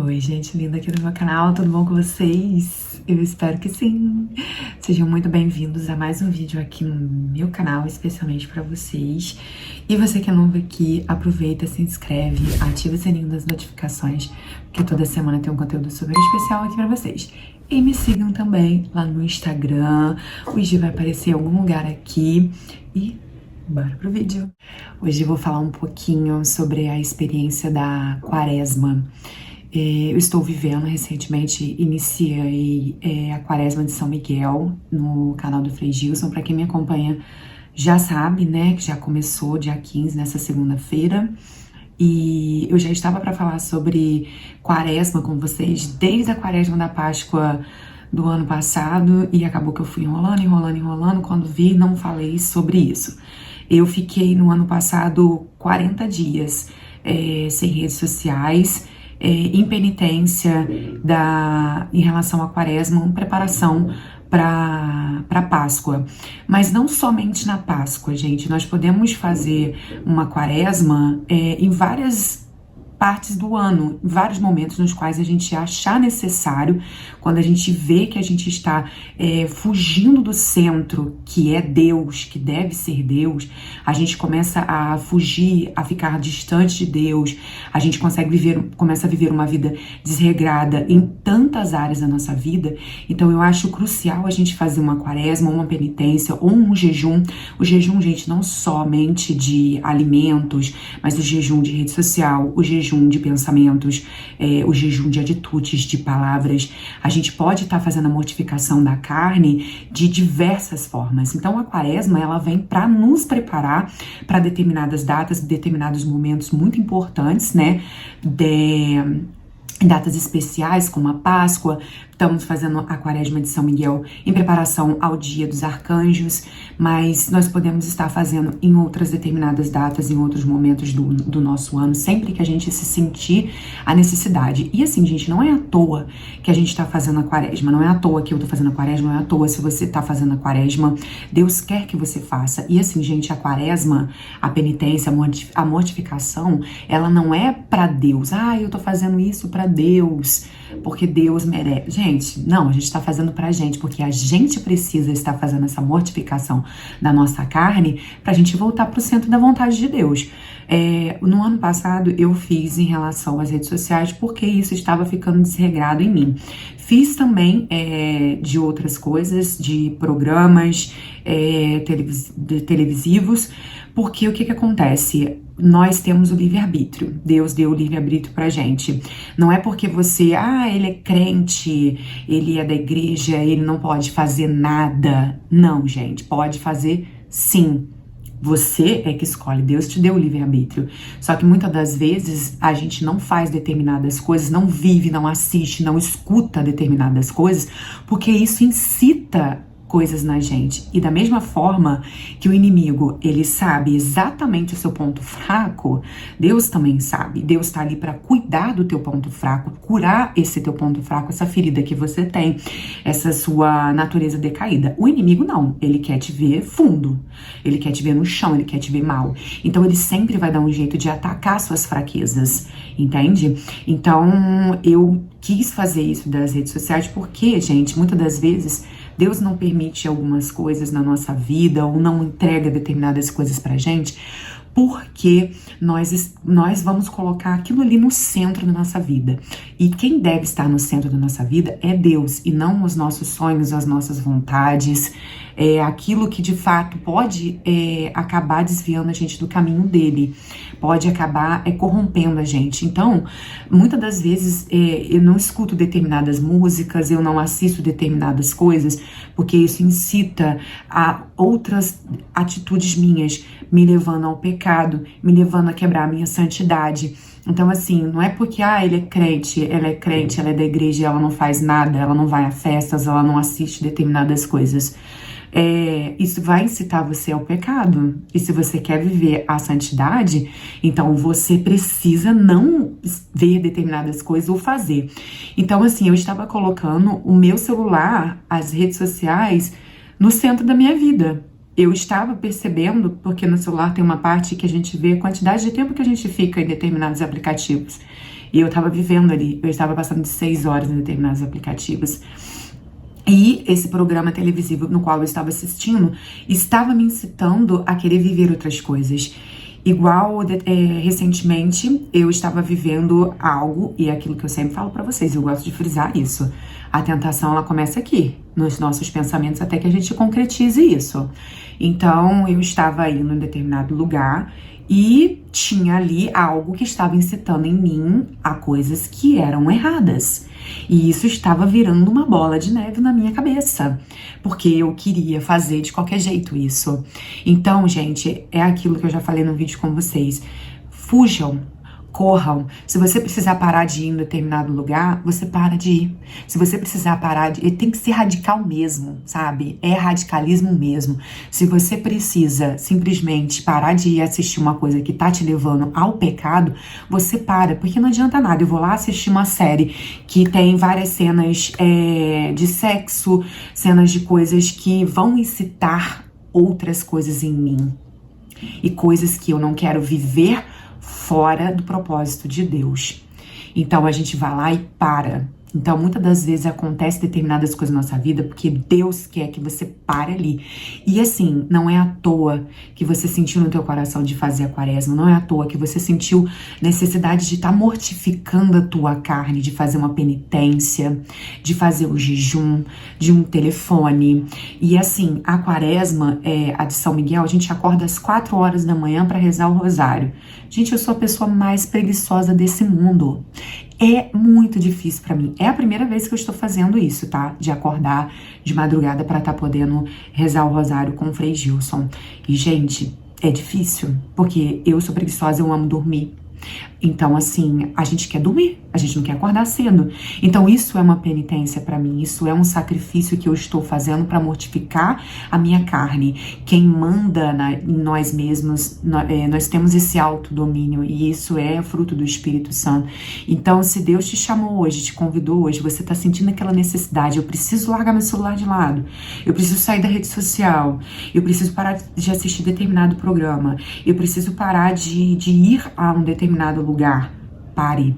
Oi, gente linda aqui do meu canal, tudo bom com vocês? Eu espero que sim! Sejam muito bem-vindos a mais um vídeo aqui no meu canal, especialmente para vocês. E você que é novo aqui, aproveita, se inscreve, ativa o sininho das notificações, porque toda semana tem um conteúdo super especial aqui para vocês. E me sigam também lá no Instagram, hoje vai aparecer em algum lugar aqui e bora pro vídeo! Hoje eu vou falar um pouquinho sobre a experiência da Quaresma. Eu estou vivendo, recentemente iniciei a Quaresma de São Miguel no canal do Frei Gilson. Para quem me acompanha já sabe, né, que já começou dia 15, nessa segunda-feira. E eu já estava para falar sobre Quaresma com vocês desde a Quaresma da Páscoa do ano passado e acabou que eu fui enrolando, quando vi não falei sobre isso. Eu fiquei no ano passado 40 dias sem redes sociais, em penitência em relação à Quaresma, uma preparação para Páscoa. Mas não somente na Páscoa, gente. Nós podemos fazer uma Quaresma em várias partes do ano, em vários momentos nos quais a gente achar necessário, quando a gente vê que a gente está fugindo do centro, que é Deus, que deve ser Deus, a gente começa a fugir, a ficar distante de Deus, a gente começa a viver uma vida desregrada em tantas áreas da nossa vida. Então eu acho crucial a gente fazer uma Quaresma, uma penitência ou um jejum. O jejum, gente, não somente de alimentos, mas o jejum de rede social, o jejum de pensamentos, o jejum de atitudes, de palavras. A gente pode estar fazendo a mortificação da carne de diversas formas. Então a Quaresma, ela vem para nos preparar para determinadas datas, determinados momentos muito importantes, né? Datas especiais como a Páscoa. Estamos fazendo a Quaresma de São Miguel em preparação ao Dia dos Arcanjos, mas nós podemos estar fazendo em outras determinadas datas, em outros momentos do nosso ano, sempre que a gente se sentir a necessidade. E assim, gente, não é à toa que a gente está fazendo a Quaresma, não é à toa que eu tô fazendo a Quaresma, não é à toa se você tá fazendo a Quaresma. Deus quer que você faça. E assim, gente, a Quaresma, a penitência, a mortificação, ela não é para Deus. Eu tô fazendo isso para Deus, porque Deus merece. Gente, não, a gente está fazendo pra gente, porque a gente precisa estar fazendo essa mortificação da nossa carne pra gente voltar pro centro da vontade de Deus. No ano passado eu fiz em relação às redes sociais, porque isso estava ficando desregrado em mim. Fiz também de outras coisas, de programas televisivos, porque o que acontece? Nós temos o livre-arbítrio. Deus deu o livre-arbítrio pra gente. Não é porque você, ele é crente, ele é da igreja, ele não pode fazer nada. Não, gente, pode fazer sim. Você é que escolhe, Deus te deu o livre-arbítrio. Só que muitas das vezes a gente não faz determinadas coisas, não vive, não assiste, não escuta determinadas coisas, porque isso incita coisas na gente. E da mesma forma que o inimigo, ele sabe exatamente o seu ponto fraco, Deus também sabe. Deus tá ali para cuidar do teu ponto fraco, curar esse teu ponto fraco, essa ferida que você tem, essa sua natureza decaída. O inimigo não, ele quer te ver fundo, ele quer te ver no chão, ele quer te ver mal. Então ele sempre vai dar um jeito de atacar suas fraquezas, entende? Então eu quis fazer isso das redes sociais porque, gente, muitas das vezes Deus não permite algumas coisas na nossa vida ou não entrega determinadas coisas pra gente, porque nós vamos colocar aquilo ali no centro da nossa vida. E quem deve estar no centro da nossa vida é Deus, e não os nossos sonhos, as nossas vontades, aquilo que de fato pode acabar desviando a gente do caminho dele, pode acabar corrompendo a gente. Então, muitas das vezes eu não escuto determinadas músicas, eu não assisto determinadas coisas, porque isso incita a outras atitudes minhas, me levando ao pecado, me levando a quebrar a minha santidade. Então, assim, não é porque, ele é crente, ela é da igreja, ela não faz nada, ela não vai a festas, ela não assiste determinadas coisas. Isso vai incitar você ao pecado. E se você quer viver a santidade, então você precisa não ver determinadas coisas ou fazer. Então, assim, eu estava colocando o meu celular, as redes sociais, no centro da minha vida. Eu estava percebendo, porque no celular tem uma parte que a gente vê a quantidade de tempo que a gente fica em determinados aplicativos. E eu tava vivendo ali, eu estava passando de 6 horas em determinados aplicativos. E esse programa televisivo no qual eu estava assistindo estava me incitando a querer viver outras coisas. Igual, recentemente, eu estava vivendo algo, e é aquilo que eu sempre falo pra vocês, eu gosto de frisar isso. A tentação, ela começa aqui, nos nossos pensamentos, até que a gente concretize isso. Então, eu estava indo em determinado lugar e tinha ali algo que estava incitando em mim a coisas que eram erradas. E isso estava virando uma bola de neve na minha cabeça, porque eu queria fazer de qualquer jeito isso. Então, gente, é aquilo que eu já falei no vídeo com vocês. Fujam, corram. Se você precisar parar de ir em determinado lugar, você para de ir. Se você precisar parar de ir, tem que ser radical mesmo, sabe? É radicalismo mesmo. Se você precisa simplesmente parar de ir assistir uma coisa que tá te levando ao pecado, você para, porque não adianta nada. Eu vou lá assistir uma série que tem várias cenas de sexo, cenas de coisas que vão incitar outras coisas em mim. E coisas que eu não quero viver fora do propósito de Deus. Então a gente vai lá e para. Então muitas das vezes acontece determinadas coisas na nossa vida porque Deus quer que você pare ali. E assim, não é à toa que você sentiu no teu coração de fazer a quaresma, não é à toa que você sentiu necessidade de estar mortificando a tua carne, de fazer uma penitência, de fazer o jejum, de um telefone. E assim, a quaresma, a de São Miguel, a gente acorda às 4 horas da manhã para rezar o rosário. Gente, eu sou a pessoa mais preguiçosa desse mundo. É muito difícil pra mim. É a primeira vez que eu estou fazendo isso, tá? De acordar de madrugada pra estar podendo rezar o rosário com o Frei Gilson. E, gente, é difícil, porque eu sou preguiçosa, eu amo dormir. Então, assim, a gente quer dormir, a gente não quer acordar cedo. Então, isso é uma penitência pra mim, isso é um sacrifício que eu estou fazendo pra mortificar a minha carne. Quem manda em nós mesmos, nós temos esse autodomínio e isso é fruto do Espírito Santo. Então, se Deus te chamou hoje, te convidou hoje, você tá sentindo aquela necessidade, eu preciso largar meu celular de lado, eu preciso sair da rede social, eu preciso parar de assistir determinado programa, eu preciso parar de ir a um determinado lugar. Pare.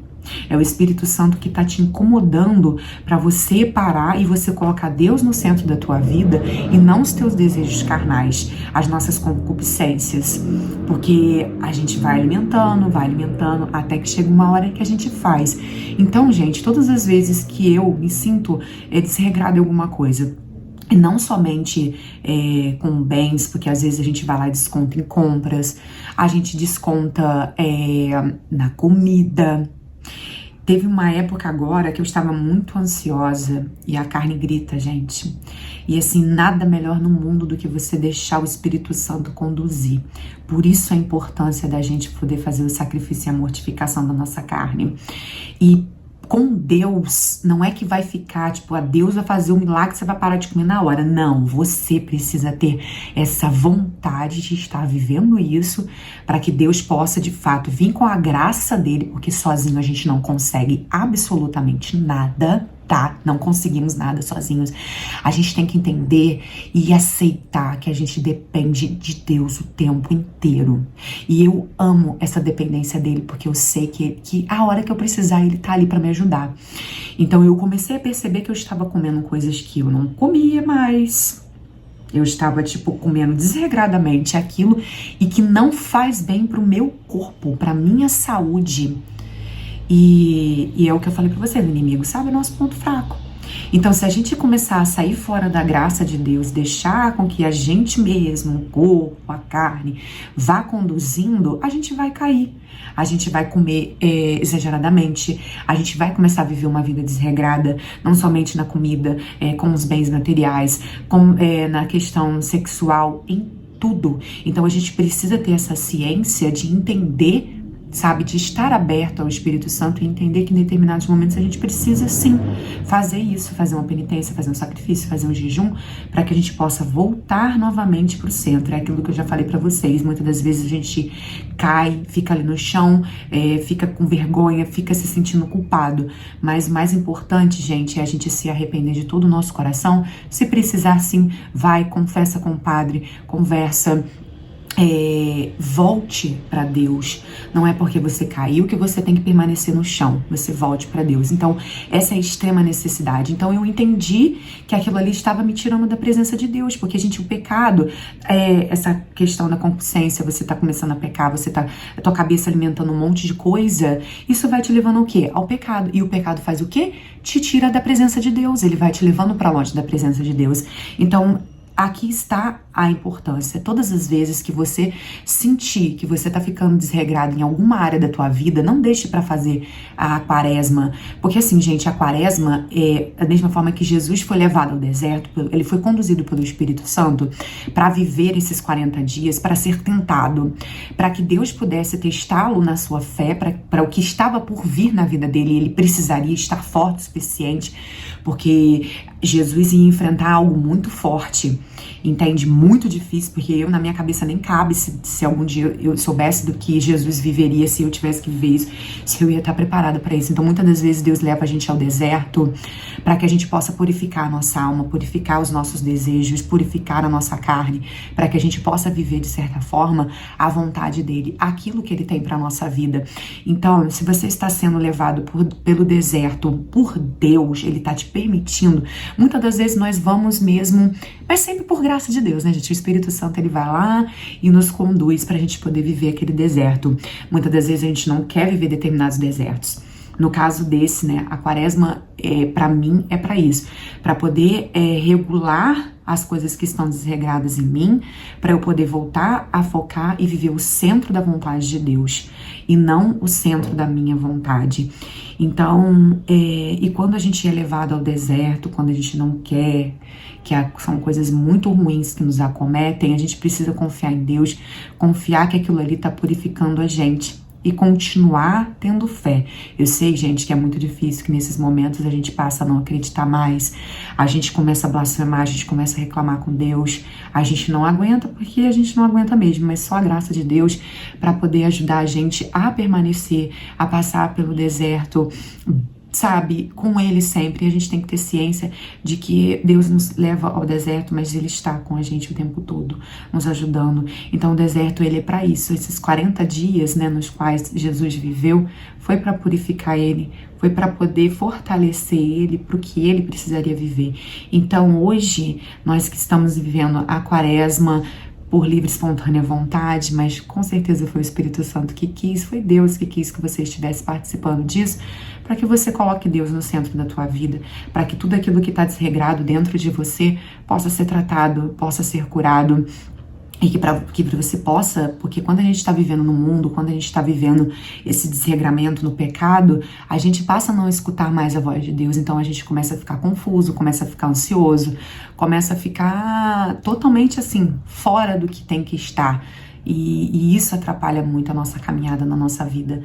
É o Espírito Santo que tá te incomodando para você parar e você colocar Deus no centro da tua vida e não os teus desejos carnais, as nossas concupiscências. Porque a gente vai alimentando, até que chega uma hora que a gente faz. Então, gente, todas as vezes que eu me sinto desregrada em alguma coisa, e não somente com bens, porque às vezes a gente vai lá e desconta em compras, a gente desconta na comida. Teve uma época agora que eu estava muito ansiosa e a carne grita, gente. E assim, nada melhor no mundo do que você deixar o Espírito Santo conduzir. Por isso a importância da gente poder fazer o sacrifício e a mortificação da nossa carne. E com Deus, não é que vai ficar, tipo, a Deus vai fazer um milagre, você vai parar de comer na hora. Não, você precisa ter essa vontade de estar vivendo isso para que Deus possa, de fato, vir com a graça dele, porque sozinho a gente não consegue absolutamente nada, tá? Não conseguimos nada sozinhos. A gente tem que entender e aceitar que a gente depende de Deus o tempo inteiro. E eu amo essa dependência dele, porque eu sei que a hora que eu precisar, ele tá ali pra me ajudar. Então eu comecei a perceber que eu estava comendo coisas que eu não comia mais. Eu estava, tipo, comendo desregradamente aquilo e que não faz bem pro meu corpo, pra minha saúde. E é o que eu falei pra você, o inimigo sabe o nosso ponto fraco. Então, se a gente começar a sair fora da graça de Deus, deixar com que a gente mesmo, o corpo, a carne, vá conduzindo, a gente vai cair. A gente vai comer exageradamente, a gente vai começar a viver uma vida desregrada, não somente na comida, com os bens materiais, na questão sexual, em tudo. Então, a gente precisa ter essa ciência de entender, sabe, de estar aberto ao Espírito Santo e entender que em determinados momentos a gente precisa sim fazer isso, fazer uma penitência, fazer um sacrifício, fazer um jejum, para que a gente possa voltar novamente para o centro. É aquilo que eu já falei para vocês, muitas das vezes a gente cai, fica ali no chão, fica com vergonha, fica se sentindo culpado, mas o mais importante, gente, é a gente se arrepender de todo o nosso coração. Se precisar sim, vai, confessa com o padre, conversa, volte para Deus. Não é porque você caiu que você tem que permanecer no chão. Você volte para Deus. Então, essa é a extrema necessidade. Então, eu entendi que aquilo ali estava me tirando da presença de Deus, porque, gente, o pecado, essa questão da concupiscência, você tá começando a pecar, a tua cabeça alimentando um monte de coisa, isso vai te levando ao quê? Ao pecado. E o pecado faz o quê? Te tira da presença de Deus. Ele vai te levando para longe da presença de Deus. Então, aqui está a importância. Todas as vezes que você sentir que você tá ficando desregrado em alguma área da tua vida, não deixe para fazer a quaresma. Porque assim, gente, a quaresma é da mesma forma que Jesus foi levado ao deserto, ele foi conduzido pelo Espírito Santo para viver esses 40 dias, para ser tentado, para que Deus pudesse testá-lo na sua fé, para o que estava por vir na vida dele, ele precisaria estar forte o suficiente, porque Jesus ia enfrentar algo muito forte, entende? Muito difícil, porque na minha cabeça nem cabe se algum dia eu soubesse do que Jesus viveria, se eu tivesse que viver isso, se eu ia estar preparada para isso. Então, muitas das vezes Deus leva a gente ao deserto para que a gente possa purificar a nossa alma, purificar os nossos desejos, purificar a nossa carne, para que a gente possa viver, de certa forma, a vontade dele, aquilo que ele tem para nossa vida. Então, se você está sendo levado pelo deserto por Deus, ele está te permitindo. Muitas das vezes nós vamos mesmo, mas sempre por graça de Deus, né, gente? O Espírito Santo, ele vai lá e nos conduz pra gente poder viver aquele deserto. Muitas das vezes a gente não quer viver determinados desertos. No caso desse, né, a quaresma, pra mim, é pra isso. Pra poder regular as coisas que estão desregradas em mim, para eu poder voltar a focar e viver o centro da vontade de Deus, e não o centro da minha vontade. Então, e quando a gente é levado ao deserto, quando a gente não quer, são coisas muito ruins que nos acometem, a gente precisa confiar em Deus, confiar que aquilo ali tá purificando a gente e continuar tendo fé. Eu sei, gente, que é muito difícil, que nesses momentos a gente passa a não acreditar mais, a gente começa a blasfemar, a gente começa a reclamar com Deus, a gente não aguenta, porque a gente não aguenta mesmo, mas só a graça de Deus para poder ajudar a gente a permanecer, a passar pelo deserto, sabe, com ele sempre. A gente tem que ter ciência de que Deus nos leva ao deserto, mas ele está com a gente o tempo todo, nos ajudando. Então o deserto, ele é para isso. Esses 40 dias, né, nos quais Jesus viveu, foi para purificar ele, foi para poder fortalecer ele para o que ele precisaria viver. Então hoje, nós que estamos vivendo a quaresma por livre e espontânea vontade, mas com certeza foi o Espírito Santo que quis, foi Deus que quis que você estivesse participando disso, para que você coloque Deus no centro da tua vida, para que tudo aquilo que está desregrado dentro de você possa ser tratado, possa ser curado, e que você possa, porque quando a gente está vivendo no mundo, quando a gente está vivendo esse desregramento no pecado, a gente passa a não escutar mais a voz de Deus, então a gente começa a ficar confuso, começa a ficar ansioso, começa a ficar totalmente assim, fora do que tem que estar. E isso atrapalha muito a nossa caminhada na nossa vida,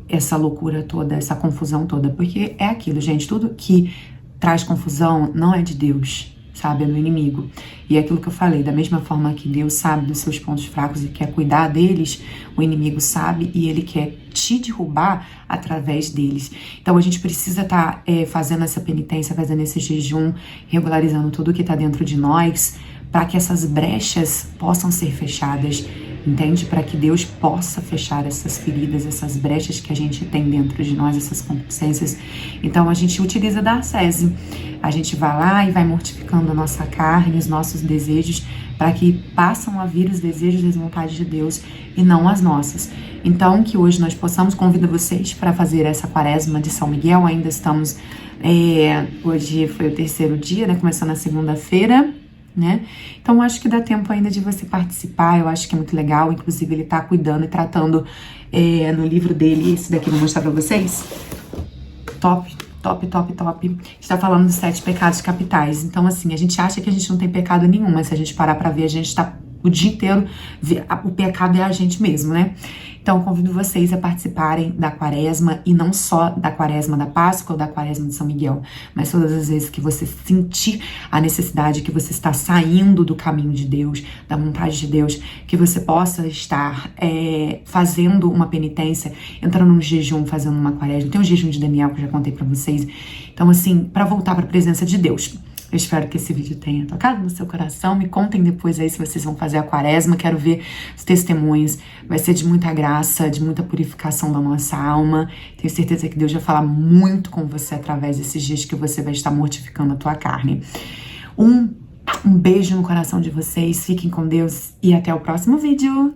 essa loucura toda, essa confusão toda, porque é aquilo, gente, tudo que traz confusão não é de Deus, sabe, é do inimigo. E é aquilo que eu falei, da mesma forma que Deus sabe dos seus pontos fracos e quer cuidar deles, o inimigo sabe e ele quer te derrubar através deles. Então a gente precisa estar fazendo essa penitência, fazendo esse jejum, regularizando tudo que está dentro de nós, para que essas brechas possam ser fechadas, entende? Para que Deus possa fechar essas feridas, essas brechas que a gente tem dentro de nós, essas concupiscências. Então a gente utiliza da ascese. A gente vai lá e vai mortificando a nossa carne, os nossos desejos, para que passam a vir os desejos e as vontades de Deus e não as nossas. Então que hoje nós possamos, convido vocês para fazer essa quaresma de São Miguel. Ainda estamos, hoje foi o terceiro dia, né? Começando na segunda-feira, né? Então acho que dá tempo ainda de você participar, eu acho que é muito legal. Inclusive ele tá cuidando e tratando no livro dele, esse daqui eu vou mostrar pra vocês, top, está falando dos 7 pecados capitais. Então assim, a gente acha que a gente não tem pecado nenhum, mas se a gente parar pra ver, a gente tá o dia inteiro, o pecado é a gente mesmo, né? Então, convido vocês a participarem da quaresma, e não só da quaresma da Páscoa ou da quaresma de São Miguel, mas todas as vezes que você sentir a necessidade, que você está saindo do caminho de Deus, da vontade de Deus, que você possa estar fazendo uma penitência, entrando num jejum, fazendo uma quaresma. Tem o jejum de Daniel que eu já contei pra vocês. Então, assim, para voltar para a presença de Deus. Eu espero que esse vídeo tenha tocado no seu coração. Me contem depois aí se vocês vão fazer a quaresma. Quero ver os testemunhos. Vai ser de muita graça, de muita purificação da nossa alma. Tenho certeza que Deus vai falar muito com você através desses dias que você vai estar mortificando a tua carne. Um beijo no coração de vocês. Fiquem com Deus e até o próximo vídeo.